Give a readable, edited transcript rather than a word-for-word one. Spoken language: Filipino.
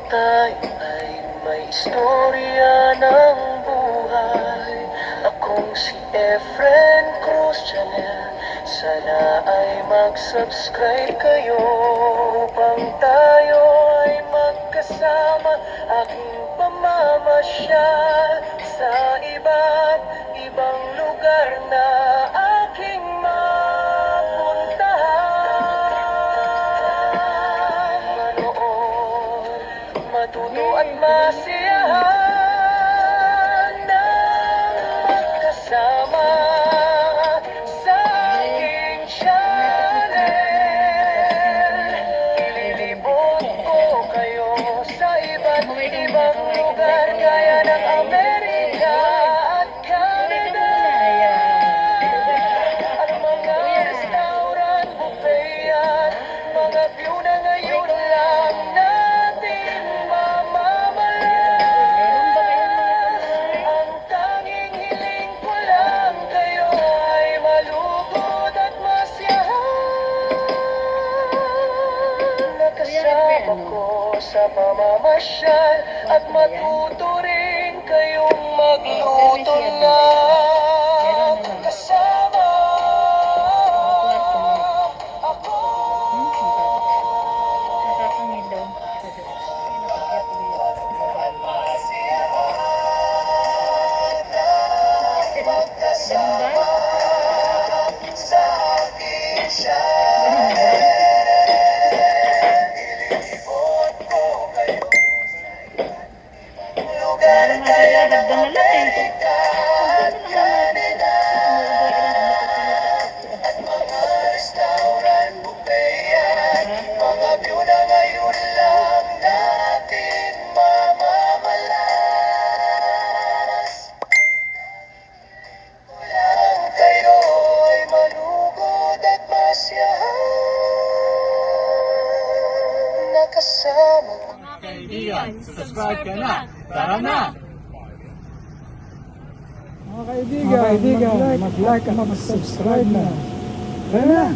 Tayo ay may istorya ng buhay. Akong si Efren Cruz Chanel. Sana ay mag-subscribe kayo upang tayo ay magkasama. Aking pamamasyal sa iba't ibang lugar na aking mapuntahan. Manood, matuto at masiyahan ng magkasama sa aking channel. Ililibot ko kayo sa iba't ibang lugar gaya ng Amerika at Canada. At mga restaurant, buffet at mga view na ngayon lang natin mamamalas. Ang tanging hiling ko lang kayo ay malugod at masyahan. Nakasama ko sa pamamasyal at matuto rin kayong magluto ng kasama ako. Sa aking channel. Ililibot ko kayo lugar kaya ng Amerika at Canada. At mga restaurant, buffet at mga view na ngayon lang natin mamamalas. Walang kayo ay malugod at masyahan. Nakasama ko. Kaibigan, subscribe ka na. Tara na! Mga kaibigan, mag-like at mag-subscribe na. Tara na!